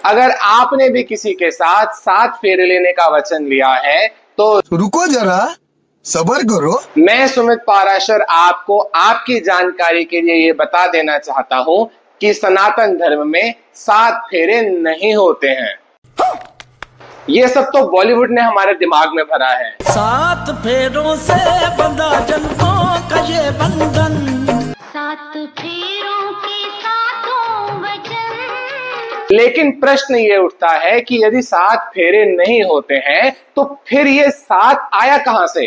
अगर आपने भी किसी के साथ 7 फेरे लेने का वचन लिया है तो रुको जरा, सब्र करो। मैं सुमित पाराशर आपको आपकी जानकारी के लिए ये बता देना चाहता हूं कि सनातन धर्म में 7 फेरे नहीं होते हैं। ये सब तो बॉलीवुड ने हमारे दिमाग में भरा है। 7 फेरों से बंधा जन्मों का ये बंधन, 7 फेरों के सातों वचन। लेकिन प्रश्न ये उठता है कि यदि 7 फेरे नहीं होते हैं तो फिर ये 7 आया कहां से?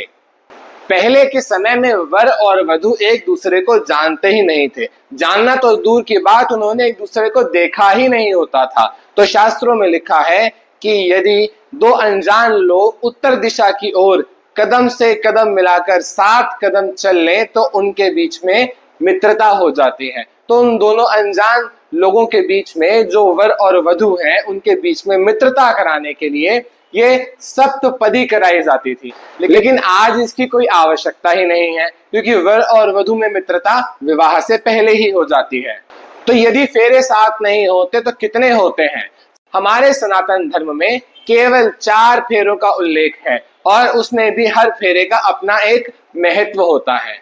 पहले के समय में वर और वधू एक दूसरे को जानते ही नहीं थे। जानना तो दूर की बात, उन्होंने एक दूसरे को देखा ही नहीं होता था। तो शास्त्रों में लिखा है कि यदि 2 अनजान लोग उत्तर दिशा की ओर कदम से कदम मिलाकर 7 कदम चल लें तो उनके बीच में मित्रता हो जाती है। तो उन दोनों अनजान लोगों के बीच में जो वर और वधू हैं उनके बीच में मित्रता कराने के लिए ये सप्तपदी कराई जाती थी। लेकिन आज इसकी कोई आवश्यकता ही नहीं है, क्योंकि वर और वधू में मित्रता विवाह से पहले ही हो जाती है। तो यदि फेरे 7 नहीं होते तो कितने होते हैं? हमारे सनातन धर्म में केवल 4 फेरों का उल्लेख है और उसमें भी हर फेरे का अपना एक महत्व होता है।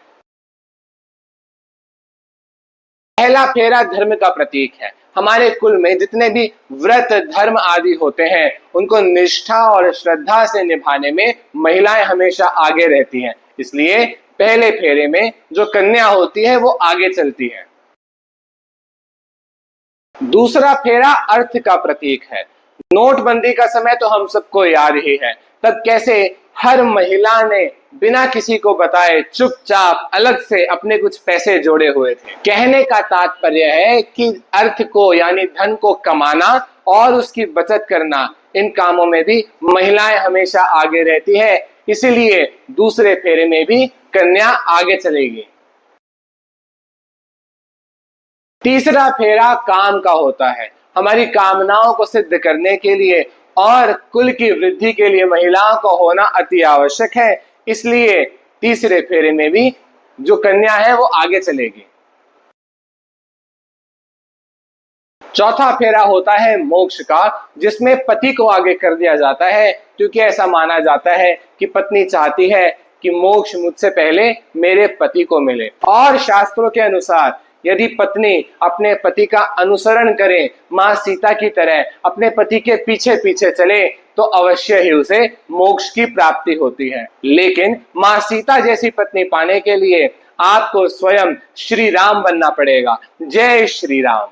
पहला फेरा धर्म का प्रतीक है। हमारे कुल में जितने भी व्रत धर्म आदि होते हैं उनको निष्ठा और श्रद्धा से निभाने में महिलाएं हमेशा आगे रहती हैं। इसलिए पहले फेरे में जो कन्या होती है वो आगे चलती है। दूसरा फेरा अर्थ का प्रतीक है। नोटबंदी का समय तो हम सबको याद ही है। तब कैसे हर महिला ने बिना किसी को बताए चुपचाप अलग से अपने कुछ पैसे जोड़े हुए थे। कहने का तात्पर्य है कि अर्थ को यानी धन को कमाना और उसकी बचत करना, इन कामों में भी महिलाएं हमेशा आगे रहती है। इसीलिए दूसरे फेरे में भी कन्या आगे चलेगी। तीसरा फेरा काम का होता है। हमारी कामनाओं को सिद्ध करने के लिए और कुल की वृद्धि के लिए महिलाओं का होना अति आवश्यक है। इसलिए तीसरे फेरे में भी जो कन्या है वो आगे चलेगी। चौथा फेरा होता है मोक्ष का, जिसमें पति को आगे कर दिया जाता है, क्योंकि ऐसा माना जाता है कि पत्नी चाहती है कि मोक्ष मुझसे पहले मेरे पति को मिले। और शास्त्रों के अनुसार यदि पत्नी अपने पति का अनुसरण करे, मां सीता की तरह अपने पति के पीछे पीछे चले, तो अवश्य ही उसे मोक्ष की प्राप्ति होती है। लेकिन मां सीता जैसी पत्नी पाने के लिए आपको स्वयं श्री राम बनना पड़ेगा। जय श्री राम।